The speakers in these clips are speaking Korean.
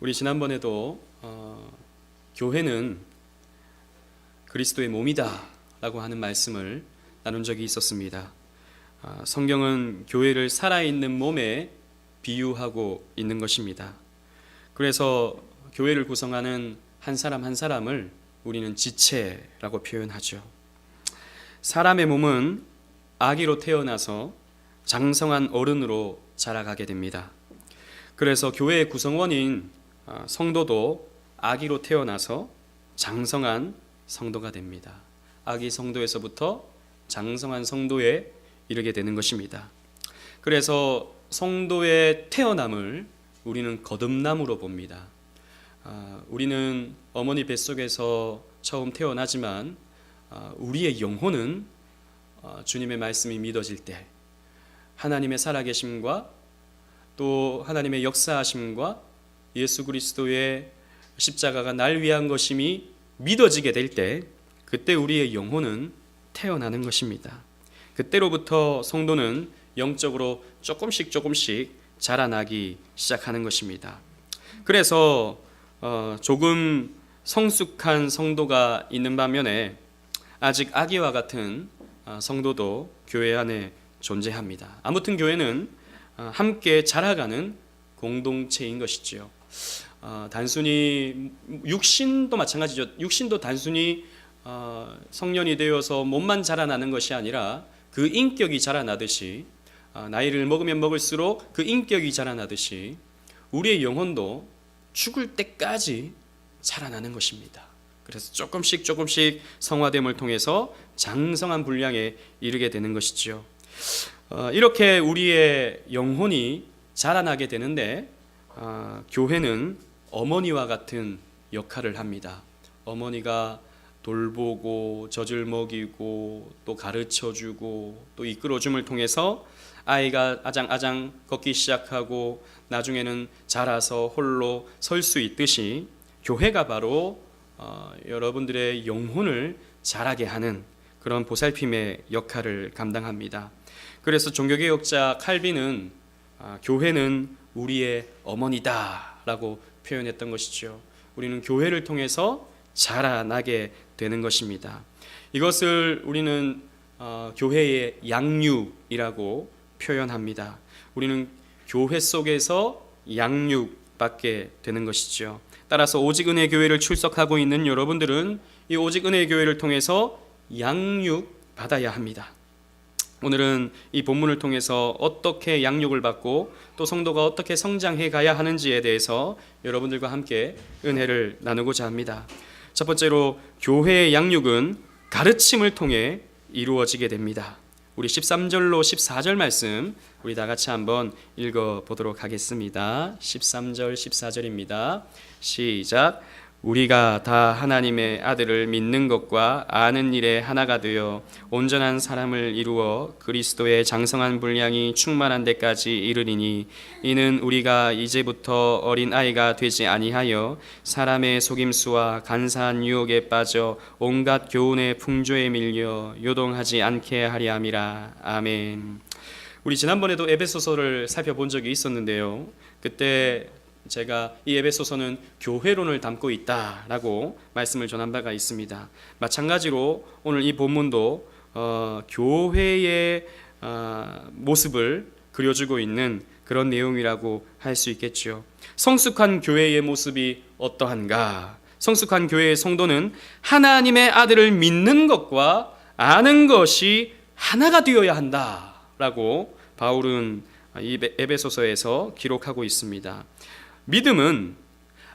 우리 지난번에도 교회는 그리스도의 몸이다 라고 하는 말씀을 나눈 적이 있었습니다. 성경은 교회를 살아있는 몸에 비유하고 있는 것입니다. 그래서 교회를 구성하는 한 사람 한 사람을 우리는 지체라고 표현하죠. 사람의 몸은 아기로 태어나서 장성한 어른으로 자라가게 됩니다. 그래서 교회의 구성원인 성도도 아기로 태어나서 장성한 성도가 됩니다. 아기 성도에서부터 장성한 성도에 이르게 되는 것입니다. 그래서 성도의 태어남을 우리는 거듭남으로 봅니다. 우리는 어머니 뱃속에서 처음 태어나지만 우리의 영혼은 주님의 말씀이 믿어질 때 하나님의 살아계심과 또 하나님의 역사하심과 예수 그리스도의 십자가가 날 위한 것임이 믿어지게 될 때 그때 우리의 영혼은 태어나는 것입니다. 그때로부터 성도는 영적으로 조금씩 자라나기 시작하는 것입니다. 그래서 조금 성숙한 성도가 있는 반면에 아직 아기와 같은 성도도 교회 안에 존재합니다. 아무튼 교회는 함께 자라가는 공동체인 것이지요. 단순히 육신도 마찬가지죠. 육신도 단순히 성년이 되어서 몸만 자라나는 것이 아니라 그 인격이 자라나듯이 나이를 먹으면 먹을수록 그 인격이 자라나듯이 우리의 영혼도 죽을 때까지 자라나는 것입니다. 그래서 조금씩 성화됨을 통해서 장성한 분량에 이르게 되는 것이죠. 이렇게 우리의 영혼이 자라나게 되는데 교회는 어머니와 같은 역할을 합니다. 어머니가 돌보고 젖을 먹이고 또 가르쳐주고 또 이끌어줌을 통해서 아이가 아장아장 걷기 시작하고 나중에는 자라서 홀로 설 수 있듯이 교회가 바로 여러분들의 영혼을 자라게 하는 그런 보살핌의 역할을 감당합니다. 그래서 종교개혁자 칼빈은 교회는 우리의 어머니다 라고 표현했던 것이죠. 우리는 교회를 통해서 자라나게 되는 것입니다. 이것을 우리는 교회의 양육이라고 표현합니다. 우리는 교회 속에서 양육받게 되는 것이죠. 따라서 오직 은혜 교회를 출석하고 있는 여러분들은 이 오직 은혜 교회를 통해서 양육받아야 합니다. 오늘은 이 본문을 통해서 어떻게 양육을 받고 또 성도가 어떻게 성장해 가야 하는지에 대해서 여러분들과 함께 은혜를 나누고자 합니다. 첫 번째로 교회의 양육은 가르침을 통해 이루어지게 됩니다. 우리 13절로 14절 말씀 우리 다 같이 한번 읽어보도록 하겠습니다. 13절 14절입니다. 시작. 우리가 다 하나님의 아들을 믿는 것과 아는 일에 하나가 되어 온전한 사람을 이루어 그리스도의 장성한 분량이 충만한 데까지 이르리니 이는 우리가 이제부터 어린 아이가 되지 아니하여 사람의 속임수와 간사한 유혹에 빠져 온갖 교훈의 풍조에 밀려 요동하지 않게 하려 함이라. 아멘. 우리 지난번에도 에베소서를 살펴본 적이 있었는데요. 그때 제가 이 에베소서는 교회론을 담고 있다라고 말씀을 전한 바가 있습니다. 마찬가지로 오늘 이 본문도 교회의 모습을 그려주고 있는 그런 내용이라고 할 수 있겠죠. 성숙한 교회의 모습이 어떠한가? 성숙한 교회의 성도는 하나님의 아들을 믿는 것과 아는 것이 하나가 되어야 한다라고 바울은 이 에베소서에서 기록하고 있습니다. 믿음은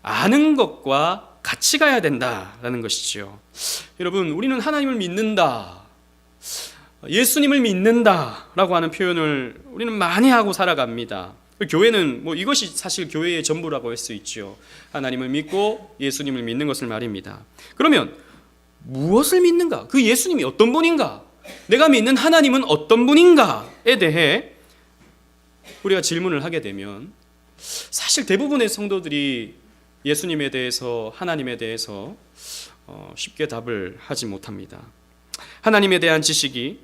아는 것과 같이 가야 된다라는 것이죠. 여러분, 우리는 하나님을 믿는다, 예수님을 믿는다라고 하는 표현을 우리는 많이 하고 살아갑니다. 교회는 이것이 사실 교회의 전부라고 할 수 있죠. 하나님을 믿고 예수님을 믿는 것을 말입니다. 그러면 무엇을 믿는가? 그 예수님이 어떤 분인가? 내가 믿는 하나님은 어떤 분인가에 대해 우리가 질문을 하게 되면 사실 대부분의 성도들이 예수님에 대해서 하나님에 대해서 쉽게 답을 하지 못합니다. 하나님에 대한 지식이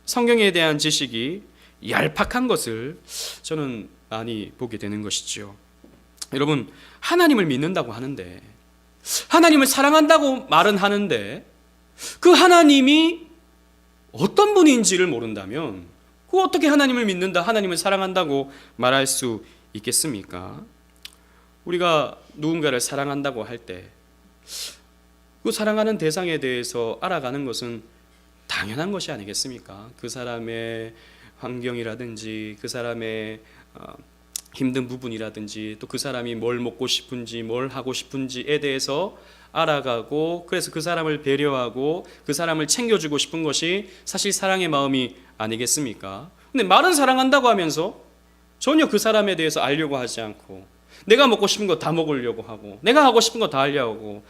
성경에 대한 지식이 얄팍한 것을 저는 많이 보게 되는 것이죠. 여러분, 하나님을 믿는다고 하는데, 하나님을 사랑한다고 말은 하는데, 그 하나님이 어떤 분인지를 모른다면 그 어떻게 하나님을 믿는다, 하나님을 사랑한다고 말할 수 있겠습니까? 우리가 누군가를 사랑한다고 할 때 그 사랑하는 대상에 대해서 알아가는 것은 당연한 것이 아니겠습니까? 그 사람의 환경이라든지 그 사람의 힘든 부분이라든지 또 그 사람이 뭘 먹고 싶은지 뭘 하고 싶은지에 대해서 알아가고, 그래서 그 사람을 배려하고 그 사람을 챙겨주고 싶은 것이 사실 사랑의 마음이 아니겠습니까? 근데 말은 사랑한다고 하면서 전혀 그 사람에 대해서 알려고 하지 않고, 내가 먹고 싶은 거 다 먹으려고 하고, 내가 하고 싶은 거 다 하려고 하고,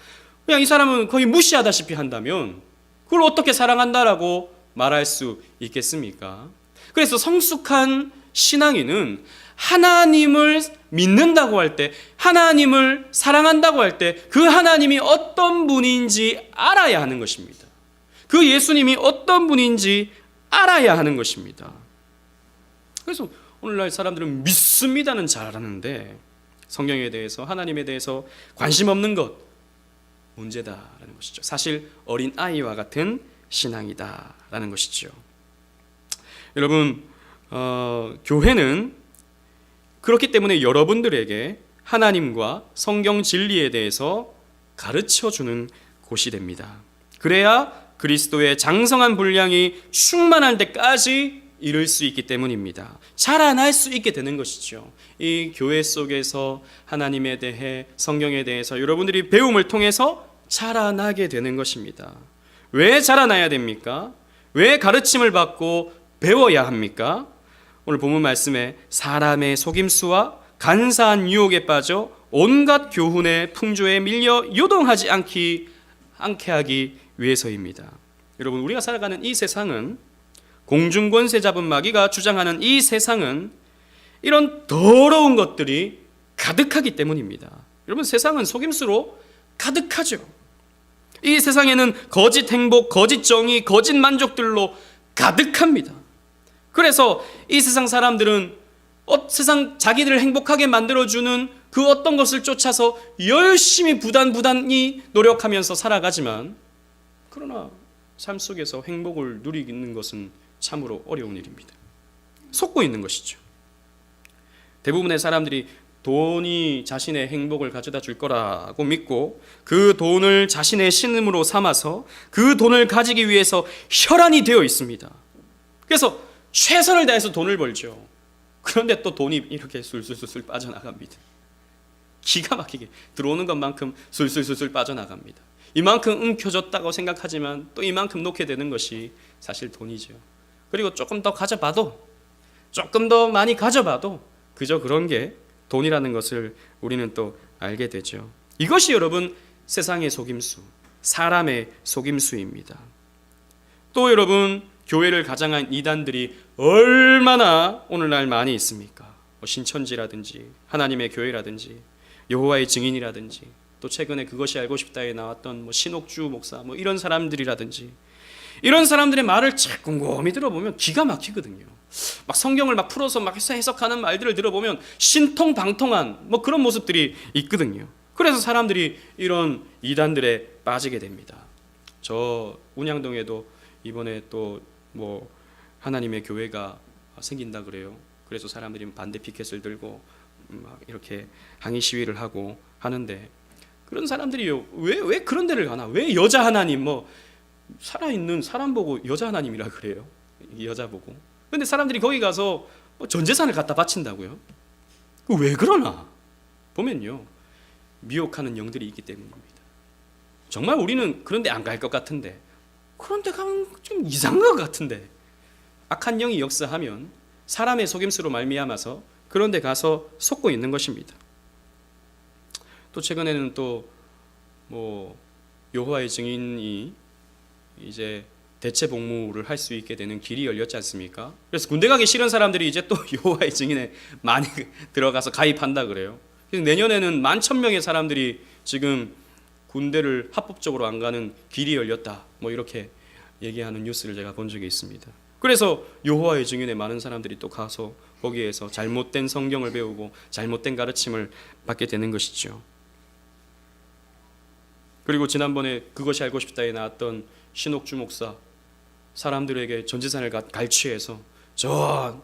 그냥 이 사람은 거의 무시하다시피 한다면 그걸 어떻게 사랑한다라고 말할 수 있겠습니까? 그래서 성숙한 신앙인은 하나님을 믿는다고 할 때, 하나님을 사랑한다고 할 때 그 하나님이 어떤 분인지 알아야 하는 것입니다. 그 예수님이 어떤 분인지 알아야 하는 것입니다. 그래서 오늘날 사람들은 믿습니다는 잘하는데 성경에 대해서, 하나님에 대해서 관심 없는 것, 문제다라는 것이죠. 사실 어린아이와 같은 신앙이다라는 것이죠. 여러분, 교회는 그렇기 때문에 여러분들에게 하나님과 성경 진리에 대해서 가르쳐주는 곳이 됩니다. 그래야 그리스도의 장성한 분량이 충만할 때까지 이룰 수 있기 때문입니다. 자라날 수 있게 되는 것이죠. 이 교회 속에서 하나님에 대해, 성경에 대해서 여러분들이 배움을 통해서 자라나게 되는 것입니다. 왜 자라나야 됩니까? 왜 가르침을 받고 배워야 합니까? 오늘 본문 말씀에 사람의 속임수와 간사한 유혹에 빠져 온갖 교훈의 풍조에 밀려 요동하지 않게 하기 위해서입니다. 여러분, 우리가 살아가는 이 세상은, 공중권세 잡은 마귀가 주장하는 이 세상은 이런 더러운 것들이 가득하기 때문입니다. 여러분, 세상은 속임수로 가득하죠. 이 세상에는 거짓 행복, 거짓 정의, 거짓 만족들로 가득합니다. 그래서 이 세상 사람들은 세상 자기들을 행복하게 만들어주는 그 어떤 것을 쫓아서 열심히 부단히 노력하면서 살아가지만, 그러나 삶 속에서 행복을 누리는 것은 참으로 어려운 일입니다. 속고 있는 것이죠. 대부분의 사람들이 돈이 자신의 행복을 가져다 줄 거라고 믿고 그 돈을 자신의 신음으로 삼아서 그 돈을 가지기 위해서 혈안이 되어 있습니다. 그래서 최선을 다해서 돈을 벌죠. 그런데 또 돈이 이렇게 술술술 빠져나갑니다. 기가 막히게 들어오는 것만큼 술술술 빠져나갑니다. 이만큼 움켜졌다고 생각하지만 또 이만큼 놓게 되는 것이 사실 돈이죠. 그리고 조금 더 가져봐도, 조금 더 많이 가져봐도 그저 그런 게 돈이라는 것을 우리는 또 알게 되죠. 이것이 여러분 세상의 속임수, 사람의 속임수입니다. 또 여러분, 교회를 가장한 이단들이 얼마나 오늘날 많이 있습니까? 신천지라든지 하나님의 교회라든지 여호와의 증인이라든지 또 최근에 그것이 알고 싶다에 나왔던 신옥주 목사 이런 사람들이라든지, 이런 사람들의 말을 참 곰곰이 들어보면 기가 막히거든요. 막 성경을 막 풀어서 막 해석하는 말들을 들어보면 신통방통한 그런 모습들이 있거든요. 그래서 사람들이 이런 이단들에 빠지게 됩니다. 저 운양동에도 이번에 또 하나님의 교회가 생긴다 그래요. 그래서 사람들이 반대 피켓을 들고 막 이렇게 항의 시위를 하고 하는데, 그런 사람들이요, 왜 그런 데를 가나? 왜 여자 하나님, 살아있는 사람 보고 여자 하나님이라 그래요. 여자 보고. 근데 사람들이 거기 가서 전 재산을 갖다 바친다고요? 왜 그러나? 보면요, 미혹하는 영들이 있기 때문입니다. 정말 우리는 그런 데 안 갈 것 같은데, 그런 데 가면 좀 이상한 것 같은데, 악한 영이 역사하면 사람의 속임수로 말미암아서 그런 데 가서 속고 있는 것입니다. 또 최근에는 또 여호와의 증인이 이제 대체 복무를 할 수 있게 되는 길이 열렸지 않습니까? 그래서 군대 가기 싫은 사람들이 이제 또 여호와의 증인에 많이 들어가서 가입한다 그래요. 그래서 내년에는 11,000명의 사람들이 지금 군대를 합법적으로 안 가는 길이 열렸다, 이렇게 얘기하는 뉴스를 제가 본 적이 있습니다. 그래서 여호와의 증인에 많은 사람들이 또 가서 거기에서 잘못된 성경을 배우고 잘못된 가르침을 받게 되는 것이죠. 그리고 지난번에 그것이 알고 싶다에 나왔던 신옥주 목사, 사람들에게 전 재산을 갈취해서 저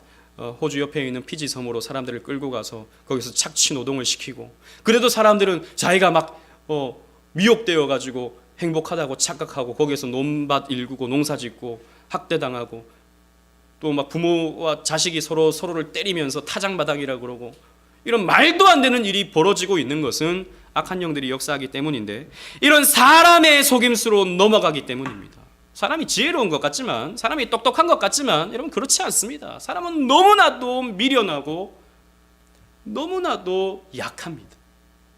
호주 옆에 있는 피지 섬으로 사람들을 끌고 가서 거기서 착취 노동을 시키고, 그래도 사람들은 자기가 막 미혹되어 가지고 행복하다고 착각하고 거기에서 논밭 일구고 농사짓고 학대당하고, 또 막 부모와 자식이 서로를 때리면서 타장마당이라 그러고, 이런 말도 안 되는 일이 벌어지고 있는 것은 악한 영들이 역사하기 때문인데, 이런 사람의 속임수로 넘어가기 때문입니다. 사람이 지혜로운 것 같지만, 사람이 똑똑한 것 같지만 여러분 그렇지 않습니다. 사람은 너무나도 미련하고 너무나도 약합니다.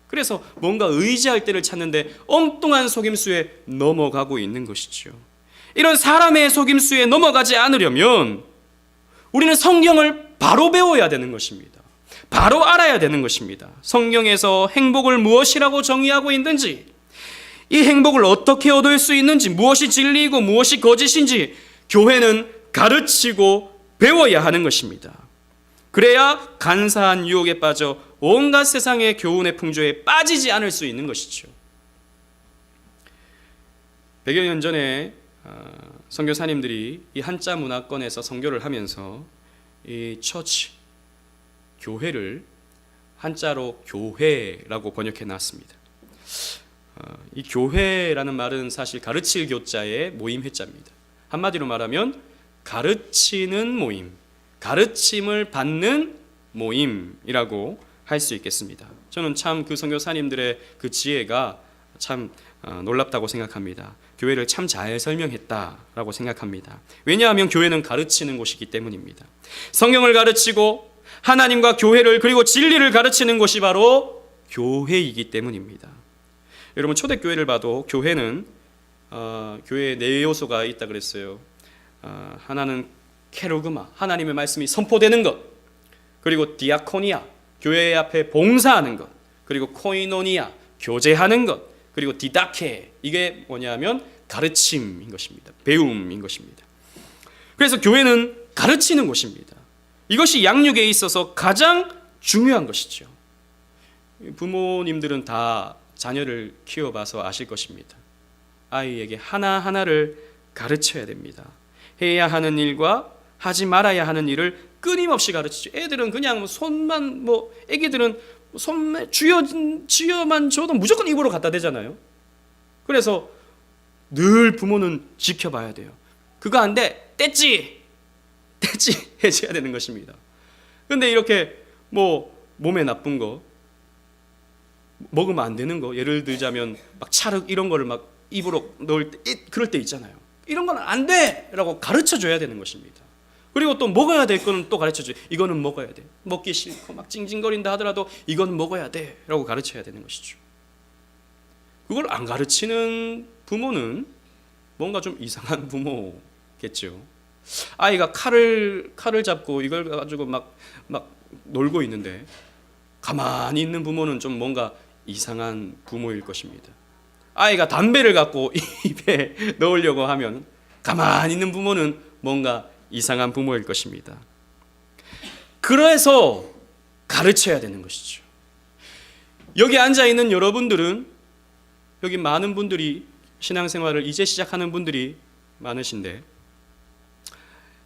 그래서 뭔가 의지할 때를 찾는데 엉뚱한 속임수에 넘어가고 있는 것이죠. 이런 사람의 속임수에 넘어가지 않으려면 우리는 성경을 바로 배워야 되는 것입니다. 바로 알아야 되는 것입니다. 성경에서 행복을 무엇이라고 정의하고 있는지, 이 행복을 어떻게 얻을 수 있는지, 무엇이 진리이고 무엇이 거짓인지 교회는 가르치고 배워야 하는 것입니다. 그래야 간사한 유혹에 빠져 온갖 세상의 교훈의 풍조에 빠지지 않을 수 있는 것이죠. 100여 년 전에 선교사님들이 이 한자 문화권에서 선교를 하면서 이 처치, 교회를 한자로 교회라고 번역해 놨습니다. 이 교회라는 말은 사실 가르칠 교자의 모임 회자입니다. 한마디로 말하면 가르치는 모임, 가르침을 받는 모임이라고 할 수 있겠습니다. 저는 참 그 선교사님들의 그 지혜가 참 놀랍다고 생각합니다. 교회를 참 잘 설명했다라고 생각합니다. 왜냐하면 교회는 가르치는 곳이기 때문입니다. 성경을 가르치고 하나님과 교회를, 그리고 진리를 가르치는 곳이 바로 교회이기 때문입니다. 여러분 초대교회를 봐도 교회는 교회에 네 요소가 있다 그랬어요. 하나는 케르그마, 하나님의 말씀이 선포되는 것, 그리고 디아코니아, 교회 앞에 봉사하는 것, 그리고 코이노니아, 교제하는 것, 그리고 디다케, 이게 뭐냐면 가르침인 것입니다. 배움인 것입니다. 그래서 교회는 가르치는 곳입니다. 이것이 양육에 있어서 가장 중요한 것이죠. 부모님들은 다 자녀를 키워봐서 아실 것입니다. 아이에게 하나하나를 가르쳐야 됩니다. 해야 하는 일과 하지 말아야 하는 일을 끊임없이 가르치죠. 애들은 그냥 손만, 애기들은 손에 쥐어만 줘도 무조건 입으로 갖다 대잖아요. 그래서 늘 부모는 지켜봐야 돼요. 그거 안 돼, 뗐지 해줘야 되는 것입니다. 근데 이렇게 몸에 나쁜 거, 먹으면 안 되는 거, 예를 들자면 막 찰흙 이런 거를 막 입으로 넣을 때, 그럴 때 있잖아요. 이런 건 안 돼! 라고 가르쳐 줘야 되는 것입니다. 그리고 또 먹어야 될 거는 또 가르쳐 줘요. 이거는 먹어야 돼. 먹기 싫고 막 찡찡거린다 하더라도 이건 먹어야 돼. 라고 가르쳐야 되는 것이죠. 그걸 안 가르치는 부모는 뭔가 좀 이상한 부모겠죠. 아이가 칼을 잡고 이걸 가지고 막 놀고 있는데 가만히 있는 부모는 좀 뭔가 이상한 부모일 것입니다. 아이가 담배를 갖고 입에 넣으려고 하면 가만히 있는 부모는 뭔가 이상한 부모일 것입니다. 그래서 가르쳐야 되는 것이죠. 여기 앉아있는 여러분들은, 여기 많은 분들이 신앙생활을 이제 시작하는 분들이 많으신데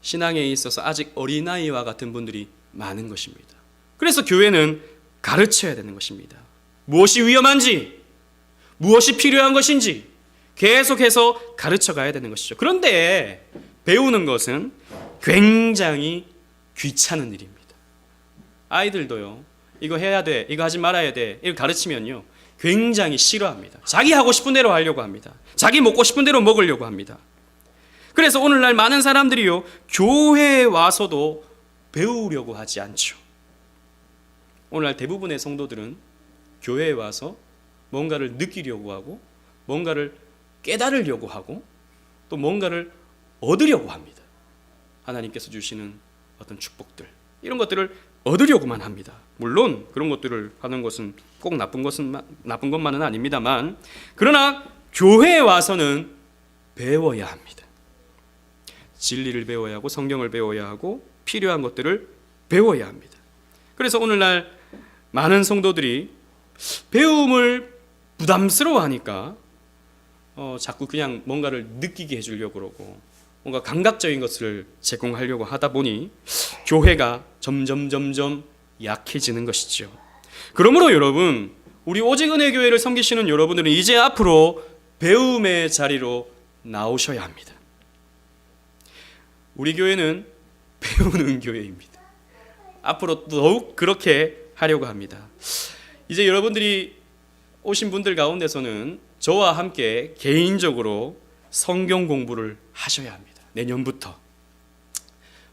신앙에 있어서 아직 어린아이와 같은 분들이 많은 것입니다. 그래서 교회는 가르쳐야 되는 것입니다. 무엇이 위험한지, 무엇이 필요한 것인지 계속해서 가르쳐 가야 되는 것이죠. 그런데 배우는 것은 굉장히 귀찮은 일입니다. 아이들도요, 이거 해야 돼, 이거 하지 말아야 돼, 이거 가르치면요 굉장히 싫어합니다. 자기 하고 싶은 대로 하려고 합니다. 자기 먹고 싶은 대로 먹으려고 합니다. 그래서 오늘날 많은 사람들이요 교회에 와서도 배우려고 하지 않죠. 오늘날 대부분의 성도들은 교회에 와서 뭔가를 느끼려고 하고, 뭔가를 깨달으려고 하고, 또 뭔가를 얻으려고 합니다. 하나님께서 주시는 어떤 축복들, 이런 것들을 얻으려고만 합니다. 물론 그런 것들을 하는 것은 꼭 나쁜 것만은 아닙니다만, 그러나 교회에 와서는 배워야 합니다. 진리를 배워야 하고 성경을 배워야 하고 필요한 것들을 배워야 합니다. 그래서 오늘날 많은 성도들이 배움을 부담스러워하니까 자꾸 그냥 뭔가를 느끼게 해주려고 그러고 뭔가 감각적인 것을 제공하려고 하다 보니 교회가 점점 약해지는 것이죠. 그러므로 여러분, 우리 오직 은혜 교회를 섬기시는 여러분들은 이제 앞으로 배움의 자리로 나오셔야 합니다. 우리 교회는 배우는 교회입니다. 앞으로 더욱 그렇게 하려고 합니다. 이제 여러분들이 오신 분들 가운데서는 저와 함께 개인적으로 성경 공부를 하셔야 합니다. 내년부터.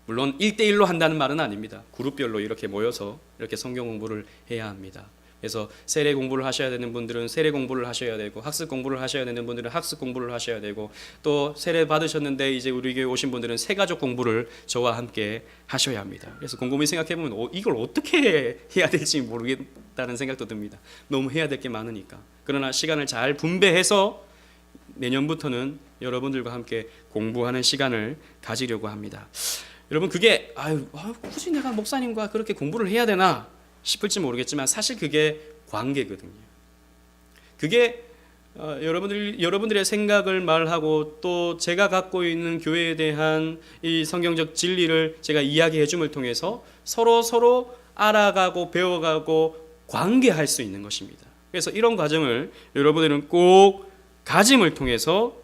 물론 1대1로 한다는 말은 아닙니다. 그룹별로 이렇게 모여서 이렇게 성경 공부를 해야 합니다. 그래서 세례 공부를 하셔야 되는 분들은 세례 공부를 하셔야 되고, 학습 공부를 하셔야 되는 분들은 학습 공부를 하셔야 되고, 또 세례 받으셨는데 이제 우리 교회 오신 분들은 세가족 공부를 저와 함께 하셔야 합니다. 그래서 곰곰이 생각해 보면 이걸 어떻게 해야 될지 모르겠다는 생각도 듭니다. 너무 해야 될 게 많으니까. 그러나 시간을 잘 분배해서 내년부터는 여러분들과 함께 공부하는 시간을 가지려고 합니다. 여러분, 그게 굳이 내가 목사님과 그렇게 공부를 해야 되나 싶을지 모르겠지만 사실 그게 관계거든요. 그게 여러분들의 생각을 말하고 또 제가 갖고 있는 교회에 대한 이 성경적 진리를 제가 이야기해 줌을 통해서 서로 알아가고 배워가고 관계할 수 있는 것입니다. 그래서 이런 과정을 여러분들은 꼭 가짐을 통해서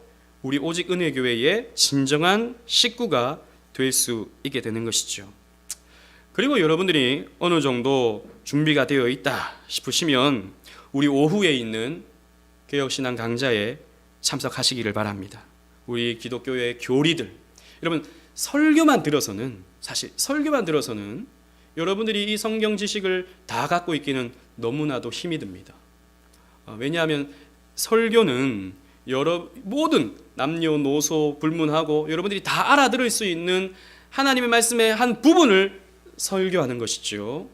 우리 오직 은혜 교회의 진정한 식구가 될 수 있게 되는 것이죠. 그리고 여러분들이 어느 정도 준비가 되어 있다 싶으시면 우리 오후에 있는 개혁신앙 강좌에 참석하시기를 바랍니다. 우리 기독교의 교리들, 여러분 설교만 들어서는 여러분들이 이 성경 지식을 다 갖고 있기는 너무나도 힘이 듭니다. 왜냐하면 설교는 모든 남녀노소 불문하고 여러분들이 다 알아들을 수 있는 하나님의 말씀의 한 부분을 설교하는 것이죠.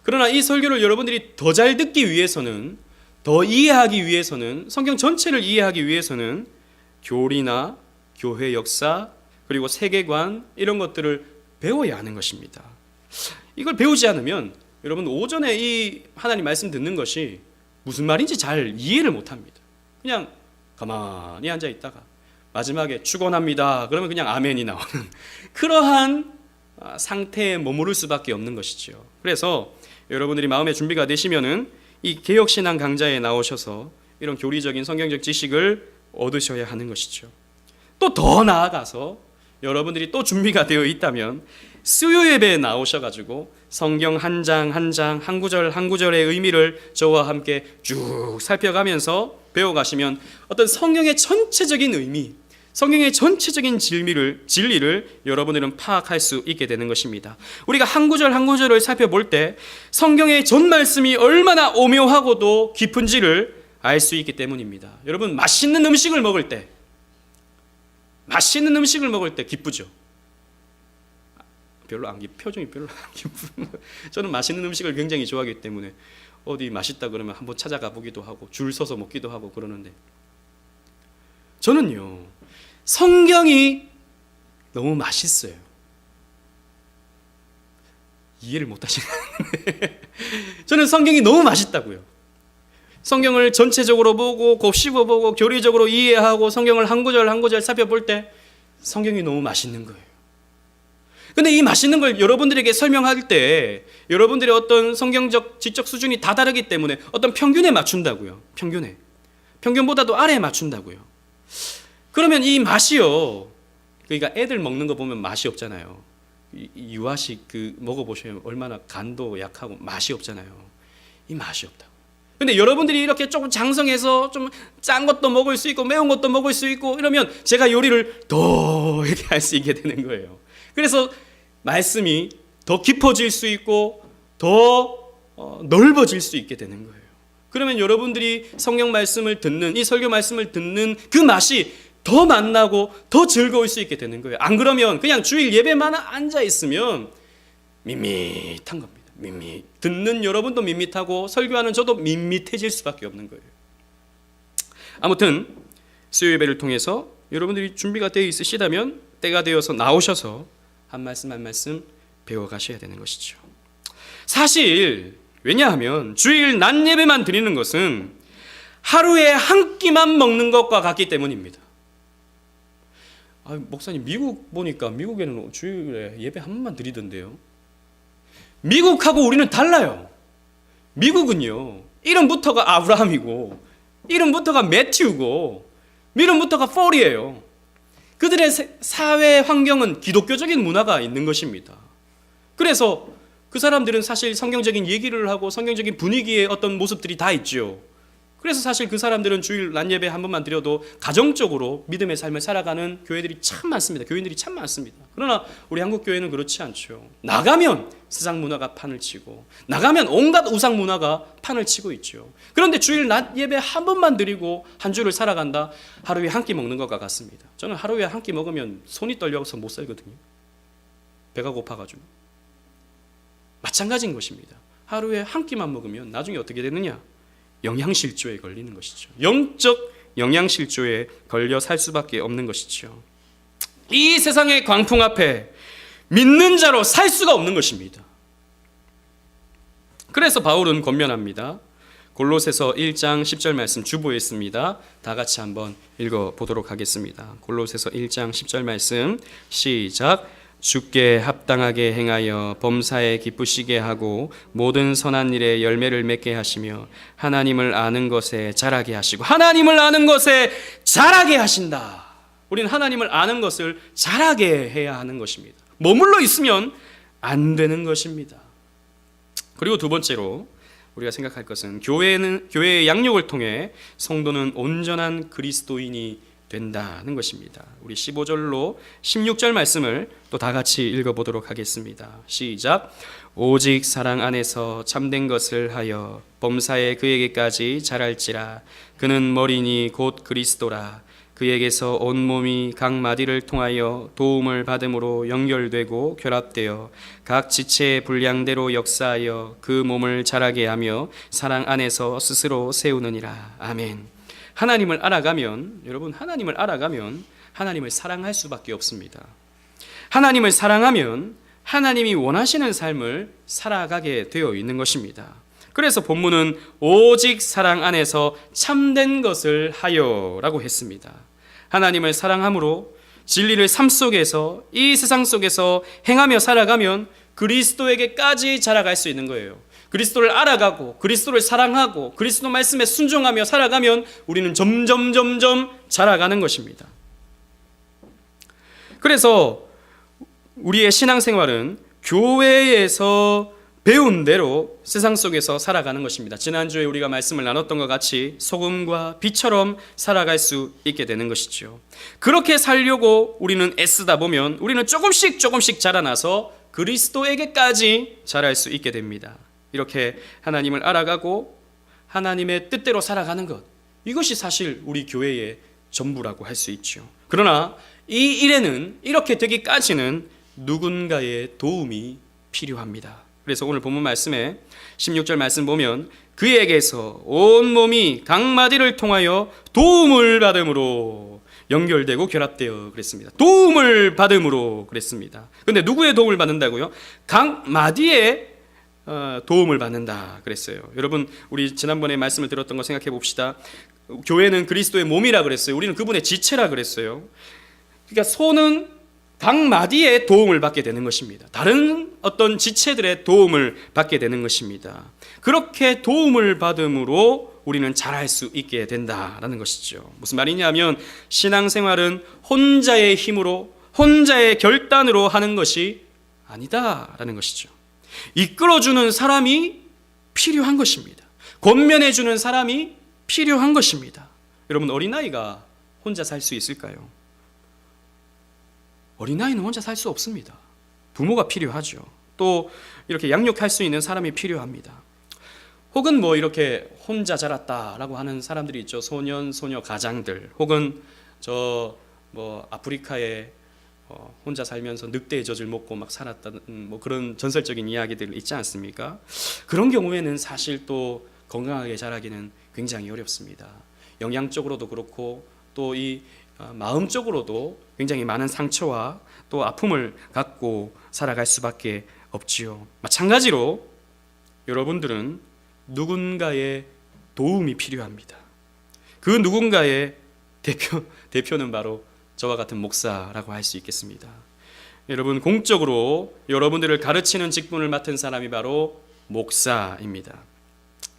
그러나 이 설교를 여러분들이 더 잘 듣기 위해서는, 더 이해하기 위해서는, 성경 전체를 이해하기 위해서는 교리나 교회 역사 그리고 세계관 이런 것들을 배워야 하는 것입니다. 이걸 배우지 않으면 여러분 오전에 이 하나님 말씀 듣는 것이 무슨 말인지 잘 이해를 못합니다. 그냥 가만히 앉아 있다가 마지막에 축원합니다 그러면 그냥 아멘이 나오는 그러한 상태에 머무를 수밖에 없는 것이죠. 그래서 여러분들이 마음의 준비가 되시면은 이 개혁신앙 강좌에 나오셔서 이런 교리적인 성경적 지식을 얻으셔야 하는 것이죠. 또 더 나아가서 여러분들이 또 준비가 되어 있다면 수요 예배에 나오셔가지고 성경 한 장 한 장, 한 구절 한 구절의 의미를 저와 함께 쭉 살펴가면서 배워가시면 어떤 성경의 전체적인 의미, 성경의 전체적인 진리를 여러분들은 파악할 수 있게 되는 것입니다. 우리가 한 구절 한 구절을 살펴볼 때 성경의 전 말씀이 얼마나 오묘하고도 깊은지를 알 수 있기 때문입니다. 여러분, 맛있는 음식을 먹을 때 기쁘죠? 표정이 별로 안 기쁘고 저는 맛있는 음식을 굉장히 좋아하기 때문에 어디 맛있다 그러면 한번 찾아가 보기도 하고 줄 서서 먹기도 하고 그러는데, 저는요 성경이 너무 맛있어요. 이해를 못 하시는데 저는 성경이 너무 맛있다고요. 성경을 전체적으로 보고 곱씹어보고 교리적으로 이해하고 성경을 한 구절 한 구절 살펴볼 때 성경이 너무 맛있는 거예요. 근데 이 맛있는 걸 여러분들에게 설명할 때 여러분들의 어떤 성경적 지적 수준이 다 다르기 때문에 어떤 평균에 맞춘다고요. 평균보다도 아래에 맞춘다고요. 그러면 이 맛이요, 그러니까 애들 먹는 거 보면 맛이 없잖아요. 유아식 먹어보시면 얼마나 간도 약하고 맛이 없잖아요. 이 맛이 없다고. 근데 여러분들이 이렇게 조금 장성해서 좀 짠 것도 먹을 수 있고 매운 것도 먹을 수 있고 이러면 제가 요리를 더 이렇게 할 수 있게 되는 거예요. 그래서 말씀이 더 깊어질 수 있고 더 넓어질 수 있게 되는 거예요. 그러면 여러분들이 성경 말씀을 듣는, 이 설교 말씀을 듣는 그 맛이 더 만나고 더 즐거울 수 있게 되는 거예요. 안 그러면 그냥 주일 예배만 앉아 있으면 밋밋한 겁니다. 듣는 여러분도 밋밋하고 설교하는 저도 밋밋해질 수밖에 없는 거예요. 아무튼 수요 예배를 통해서 여러분들이 준비가 되어 있으시다면 때가 되어서 나오셔서 한 말씀 한 말씀 배워가셔야 되는 것이죠. 사실 왜냐하면 주일 낮 예배만 드리는 것은 하루에 한 끼만 먹는 것과 같기 때문입니다. 목사님, 미국 보니까 미국에는 주일에 예배 한 번만 드리던데요. 미국하고 우리는 달라요. 미국은요, 이름부터가 아브라함이고 이름부터가 매튜고 이름부터가 폴이에요. 그들의 사회 환경은 기독교적인 문화가 있는 것입니다. 그래서 그 사람들은 사실 성경적인 얘기를 하고 성경적인 분위기의 어떤 모습들이 다 있죠. 그래서 사실 그 사람들은 주일 낮 예배 한 번만 드려도 가정적으로 믿음의 삶을 살아가는 교회들이 참 많습니다. 교인들이 참 많습니다. 그러나 우리 한국 교회는 그렇지 않죠. 나가면 세상 문화가 판을 치고 나가면 온갖 우상 문화가 판을 치고 있죠. 그런데 주일 낮 예배 한 번만 드리고 한 주를 살아간다, 하루에 한 끼 먹는 것과 같습니다. 저는 하루에 한 끼 먹으면 손이 떨려서 못 살거든요. 배가 고파가지고. 마찬가지인 것입니다. 하루에 한 끼만 먹으면 나중에 어떻게 되느냐? 영양실조에 걸리는 것이죠. 영적 영양실조에 걸려 살 수밖에 없는 것이죠. 이 세상의 광풍 앞에 믿는 자로 살 수가 없는 것입니다. 그래서 바울은 권면합니다. 골로새서 1장 10절 말씀 주보했습니다. 다 같이 한번 읽어보도록 하겠습니다. 골로새서 1장 10절 말씀 시작. 주께 합당하게 행하여 범사에 기쁘시게 하고 모든 선한 일에 열매를 맺게 하시며 하나님을 아는 것에 자라게 하시고, 하나님을 아는 것에 자라게 하신다. 우리는 하나님을 아는 것을 자라게 해야 하는 것입니다. 머물러 있으면 안 되는 것입니다. 그리고 두 번째로 우리가 생각할 것은 교회의 양육을 통해 성도는 온전한 그리스도인이 된다는 것입니다. 우리 15절로 16절 말씀을 또 다 같이 읽어보도록 하겠습니다. 시작. 오직 사랑 안에서 참된 것을 하여 범사에 그에게까지 자랄지라. 그는 머리니 곧 그리스도라. 그에게서 온몸이 각 마디를 통하여 도움을 받음으로 연결되고 결합되어 각 지체의 분량대로 역사하여 그 몸을 자라게 하며 사랑 안에서 스스로 세우느니라. 아멘. 하나님을 알아가면, 여러분, 하나님을 알아가면 하나님을 사랑할 수밖에 없습니다. 하나님을 사랑하면 하나님이 원하시는 삶을 살아가게 되어 있는 것입니다. 그래서 본문은 오직 사랑 안에서 참된 것을 하여라고 했습니다. 하나님을 사랑함으로 진리를 삶 속에서, 이 세상 속에서 행하며 살아가면 그리스도에게까지 자라갈 수 있는 거예요. 그리스도를 알아가고 그리스도를 사랑하고 그리스도 말씀에 순종하며 살아가면 우리는 점점 자라가는 것입니다. 그래서 우리의 신앙생활은 교회에서 배운 대로 세상 속에서 살아가는 것입니다. 지난주에 우리가 말씀을 나눴던 것 같이 소금과 빛처럼 살아갈 수 있게 되는 것이죠. 그렇게 살려고 우리는 애쓰다 보면 우리는 조금씩 자라나서 그리스도에게까지 자랄 수 있게 됩니다. 이렇게 하나님을 알아가고 하나님의 뜻대로 살아가는 것, 이것이 사실 우리 교회의 전부라고 할 수 있죠. 그러나 이 일에는, 이렇게 되기까지는 누군가의 도움이 필요합니다. 그래서 오늘 본문 말씀에 16절 말씀 보면 그에게서 온몸이 각 마디를 통하여 도움을 받음으로 연결되고 결합되어 그랬습니다. 도움을 받음으로 그랬습니다. 그런데 누구의 도움을 받는다고요? 각 마디에 도움을 받는다 그랬어요. 여러분, 우리 지난번에 말씀을 들었던 거 생각해 봅시다. 교회는 그리스도의 몸이라 그랬어요. 우리는 그분의 지체라 그랬어요. 그러니까 손은 각 마디에 도움을 받게 되는 것입니다. 다른 어떤 지체들의 도움을 받게 되는 것입니다. 그렇게 도움을 받음으로 우리는 자랄 수 있게 된다라는 것이죠. 무슨 말이냐면 신앙생활은 혼자의 힘으로, 혼자의 결단으로 하는 것이 아니다라는 것이죠. 이끌어주는 사람이 필요한 것입니다. 권면해주는 사람이 필요한 것입니다. 여러분, 어린아이가 혼자 살 수 있을까요? 어린아이는 혼자 살 수 없습니다. 부모가 필요하죠. 또 이렇게 양육할 수 있는 사람이 필요합니다. 혹은 이렇게 혼자 자랐다라고 하는 사람들이 있죠. 소년, 소녀 가장들, 혹은 아프리카에 혼자 살면서 늑대의 젖을 먹고 막 살았다는 그런 전설적인 이야기들 있지 않습니까? 그런 경우에는 사실 또 건강하게 자라기는 굉장히 어렵습니다. 영양적으로도 그렇고 또 이 마음적으로도 굉장히 많은 상처와 또 아픔을 갖고 살아갈 수밖에 없지요. 마찬가지로 여러분들은 누군가의 도움이 필요합니다. 그 누군가의 대표는 바로 저와 같은 목사라고 할 수 있겠습니다. 여러분, 공적으로 여러분들을 가르치는 직분을 맡은 사람이 바로 목사입니다.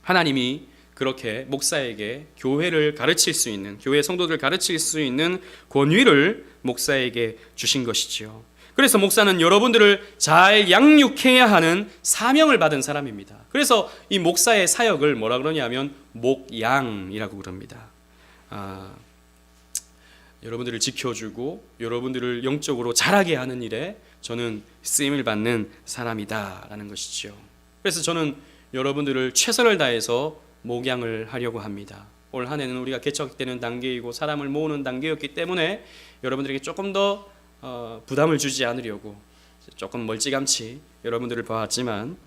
하나님이 그렇게 목사에게 교회를 가르칠 수 있는, 교회 성도들을 가르칠 수 있는 권위를 목사에게 주신 것이지요. 그래서 목사는 여러분들을 잘 양육해야 하는 사명을 받은 사람입니다. 그래서 이 목사의 사역을 뭐라 그러냐면 목양이라고 그럽니다. 여러분들을 지켜주고 여러분들을 영적으로 자라게 하는 일에 저는 쓰임을 받는 사람이다라는 것이죠. 그래서 저는 여러분들을 최선을 다해서 목양을 하려고 합니다. 올 한 해는 우리가 개척되는 단계이고 사람을 모으는 단계였기 때문에 여러분들에게 조금 더 부담을 주지 않으려고 조금 멀찌감치 여러분들을 봐왔지만,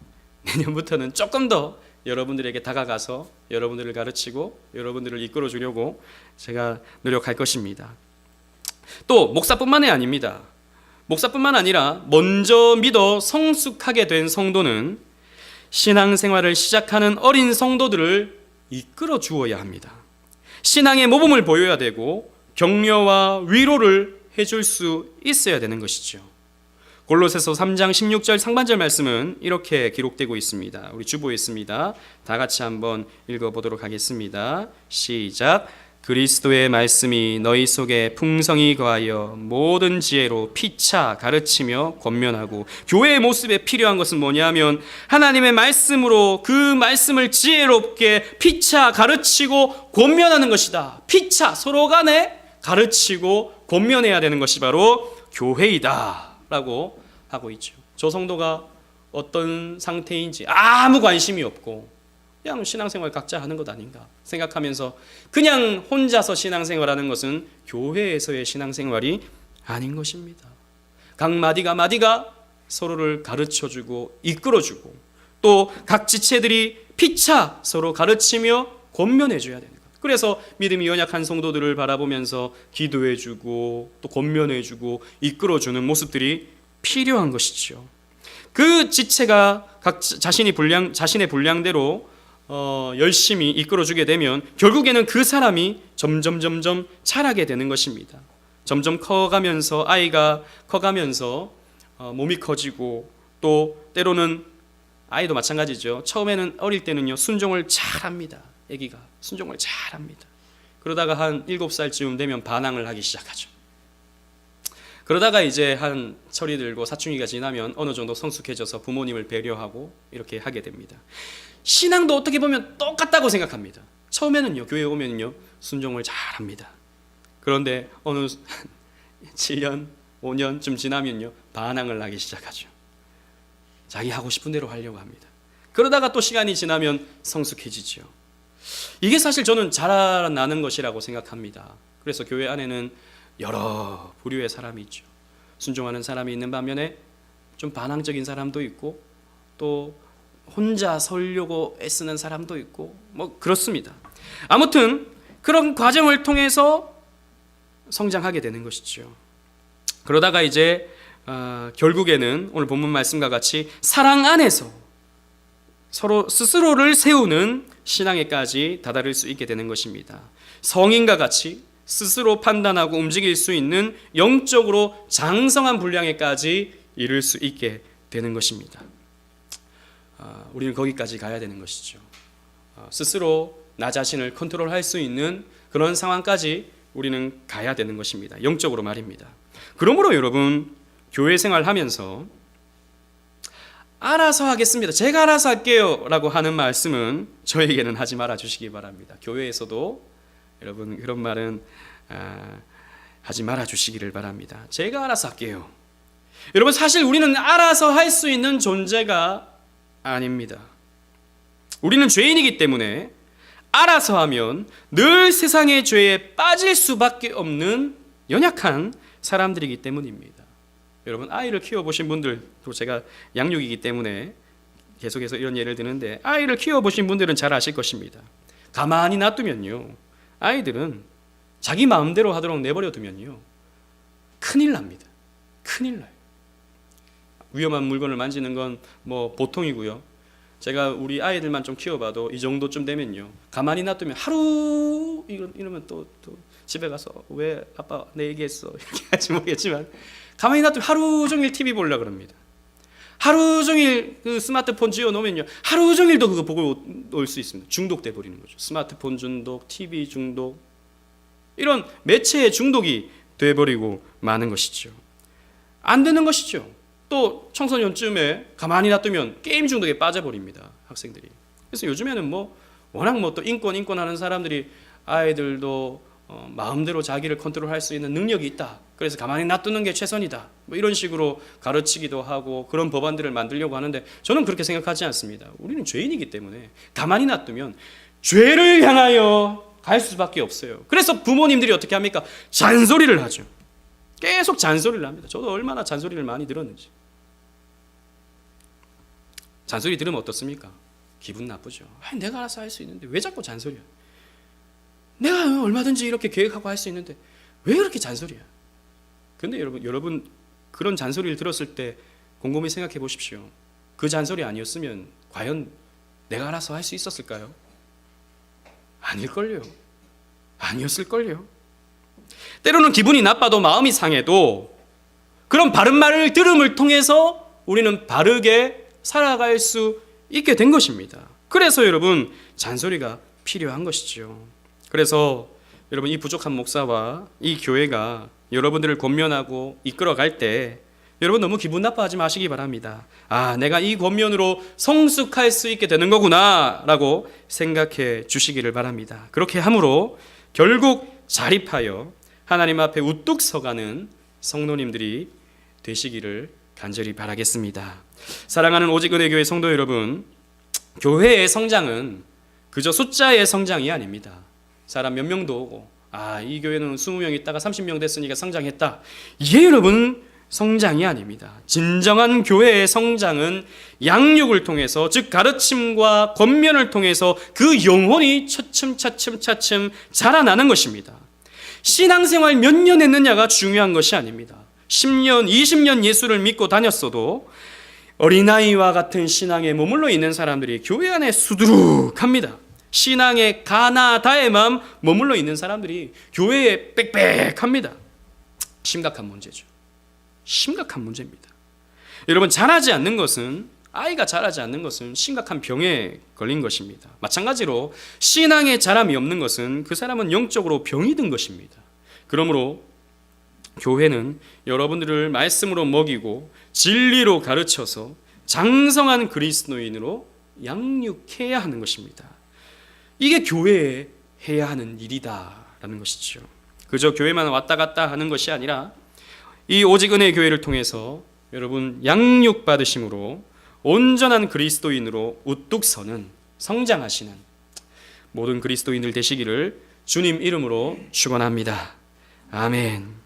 내년부터는 조금 더 여러분들에게 다가가서 여러분들을 가르치고 여러분들을 이끌어 주려고 제가 노력할 것입니다. 또 목사뿐만이 아닙니다. 목사뿐만 아니라 먼저 믿어 성숙하게 된 성도는 신앙생활을 시작하는 어린 성도들을 이끌어 주어야 합니다. 신앙의 모범을 보여야 되고 격려와 위로를 해줄 수 있어야 되는 것이죠. 골로새서 3장 16절 상반절 말씀은 이렇게 기록되고 있습니다. 우리 주보에 있습니다. 다 같이 한번 읽어보도록 하겠습니다. 시작. 그리스도의 말씀이 너희 속에 풍성히 거하여 모든 지혜로 피차 가르치며 권면하고. 교회의 모습에 필요한 것은 뭐냐면 하나님의 말씀으로 그 말씀을 지혜롭게 피차 가르치고 권면하는 것이다. 피차, 서로 간에 가르치고 권면해야 되는 것이 바로 교회이다 라고 하고 있죠. 저 성도가 어떤 상태인지 아무 관심이 없고 그냥 신앙생활 각자 하는 것 아닌가 생각하면서 그냥 혼자서 신앙생활하는 것은 교회에서의 신앙생활이 아닌 것입니다. 각 마디가 서로를 가르쳐주고 이끌어주고 또 각 지체들이 피차 서로 가르치며 권면해줘야 되는 것. 그래서 믿음이 연약한 성도들을 바라보면서 기도해주고 또 권면해주고 이끌어주는 모습들이 필요한 것이죠. 그 지체가 각 자신의 분량대로 열심히 이끌어주게 되면 결국에는 그 사람이 점점 자라게 되는 것입니다. 점점 커가면서 아이가 커가면서 몸이 커지고 또 때로는 아이도 마찬가지죠. 처음에는 어릴 때는요 순종을 잘합니다. 아기가 순종을 잘합니다. 그러다가 한 7살쯤 되면 반항을 하기 시작하죠. 그러다가 이제 한 철이 들고 사춘기가 지나면 어느 정도 성숙해져서 부모님을 배려하고 이렇게 하게 됩니다. 신앙도 어떻게 보면 똑같다고 생각합니다. 처음에는요 교회에 오면요 순종을 잘합니다. 그런데 어느 7년, 5년쯤 지나면요 반항을 하기 시작하죠. 자기 하고 싶은 대로 하려고 합니다. 그러다가 또 시간이 지나면 성숙해지죠. 이게 사실 저는 자라나는 것이라고 생각합니다. 그래서 교회 안에는 여러 부류의 사람이 있죠. 순종하는 사람이 있는 반면에 좀 반항적인 사람도 있고 또 혼자 서려고 애쓰는 사람도 있고 뭐 그렇습니다. 아무튼 그런 과정을 통해서 성장하게 되는 것이죠. 그러다가 이제 결국에는 오늘 본문 말씀과 같이 사랑 안에서 서로 스스로를 세우는 신앙에까지 다다를 수 있게 되는 것입니다. 성인과 같이 스스로 판단하고 움직일 수 있는 영적으로 장성한 분량에까지 이를 수 있게 되는 것입니다. 우리는 거기까지 가야 되는 것이죠. 스스로 나 자신을 컨트롤할 수 있는 그런 상황까지 우리는 가야 되는 것입니다. 영적으로 말입니다. 그러므로 여러분 교회 생활하면서 알아서 하겠습니다. 제가 알아서 할게요 라고 하는 말씀은 저에게는 하지 말아 주시기 바랍니다. 교회에서도 여러분 그런 말은 하지 말아 주시기를 바랍니다. 제가 알아서 할게요. 여러분 사실 우리는 알아서 할 수 있는 존재가 아닙니다. 우리는 죄인이기 때문에 알아서 하면 늘 세상의 죄에 빠질 수밖에 없는 연약한 사람들이기 때문입니다. 여러분 아이를 키워보신 분들도 제가 양육이기 때문에 계속해서 이런 예를 드는데 아이를 키워보신 분들은 잘 아실 것입니다. 가만히 놔두면요 아이들은 자기 마음대로 하도록 내버려 두면요, 큰일 납니다. 큰일 나요. 위험한 물건을 만지는 건 뭐 보통이고요. 제가 우리 아이들만 좀 키워봐도 이 정도쯤 되면요, 가만히 놔두면 하루 이러면 또 집에 가서 왜 아빠 내 얘기했어 이렇게 할지 모르겠지만, 가만히 놔두면 하루 종일 TV 보려고 그럽니다. 하루 종일 그 스마트폰 쥐어놓으면요, 하루 종일도 그거 보고 올 수 있습니다. 중독돼 버리는 거죠. 스마트폰 중독, TV 중독, 이런 매체의 중독이 돼버리고 마는 것이죠. 안 되는 것이죠. 또 청소년쯤에 가만히 놔두면 게임 중독에 빠져버립니다, 학생들이. 그래서 요즘에는 뭐 워낙 뭐 또 인권 하는 사람들이 아이들도 마음대로 자기를 컨트롤할 수 있는 능력이 있다, 그래서 가만히 놔두는 게 최선이다, 뭐 이런 식으로 가르치기도 하고 그런 법안들을 만들려고 하는데, 저는 그렇게 생각하지 않습니다. 우리는 죄인이기 때문에 가만히 놔두면 죄를 향하여 갈 수밖에 없어요. 그래서 부모님들이 어떻게 합니까? 잔소리를 하죠. 계속 잔소리를 합니다. 저도 얼마나 잔소리를 많이 들었는지. 잔소리 들으면 어떻습니까? 기분 나쁘죠. 내가 알아서 할 수 있는데 왜 자꾸 잔소리야? 내가 얼마든지 이렇게 계획하고 할 수 있는데 왜 그렇게 잔소리야? 근데 여러분 그런 잔소리를 들었을 때 곰곰이 생각해 보십시오. 그 잔소리 아니었으면 과연 내가 알아서 할 수 있었을까요? 아닐걸요. 아니었을걸요. 때로는 기분이 나빠도 마음이 상해도 그런 바른 말을 들음을 통해서 우리는 바르게 살아갈 수 있게 된 것입니다. 그래서 여러분, 잔소리가 필요한 것이죠. 그래서 여러분, 이 부족한 목사와 이 교회가 여러분들을 권면하고 이끌어갈 때 여러분 너무 기분 나빠하지 마시기 바랍니다. 아, 내가 이 권면으로 성숙할 수 있게 되는 거구나 라고 생각해 주시기를 바랍니다. 그렇게 함으로 결국 자립하여 하나님 앞에 우뚝 서가는 성도님들이 되시기를 간절히 바라겠습니다. 사랑하는 오직 은혜교회 성도 여러분, 교회의 성장은 그저 숫자의 성장이 아닙니다. 사람 몇 명도 오고, 이 교회는 20명 있다가 30명 됐으니까 성장했다, 이게 여러분 성장이 아닙니다. 진정한 교회의 성장은 양육을 통해서, 즉 가르침과 권면을 통해서 그 영혼이 차츰 자라나는 것입니다. 신앙생활 몇 년 했느냐가 중요한 것이 아닙니다. 10년, 20년 예수를 믿고 다녔어도 어린아이와 같은 신앙에 머물러 있는 사람들이 교회 안에 수두룩합니다. 신앙의 가나다에만 머물러 있는 사람들이 교회에 빽빽합니다. 심각한 문제죠. 심각한 문제입니다. 여러분, 아이가 자라지 않는 것은 심각한 병에 걸린 것입니다. 마찬가지로 신앙의 자람이 없는 것은 그 사람은 영적으로 병이 든 것입니다. 그러므로 교회는 여러분들을 말씀으로 먹이고 진리로 가르쳐서 장성한 그리스도인으로 양육해야 하는 것입니다. 이게 교회에 해야 하는 일이다라는 것이죠. 그저 교회만 왔다 갔다 하는 것이 아니라 이 오직 은혜의 교회를 통해서 여러분 양육 받으심으로 온전한 그리스도인으로 우뚝 서는, 성장하시는 모든 그리스도인들 되시기를 주님 이름으로 축원합니다. 아멘.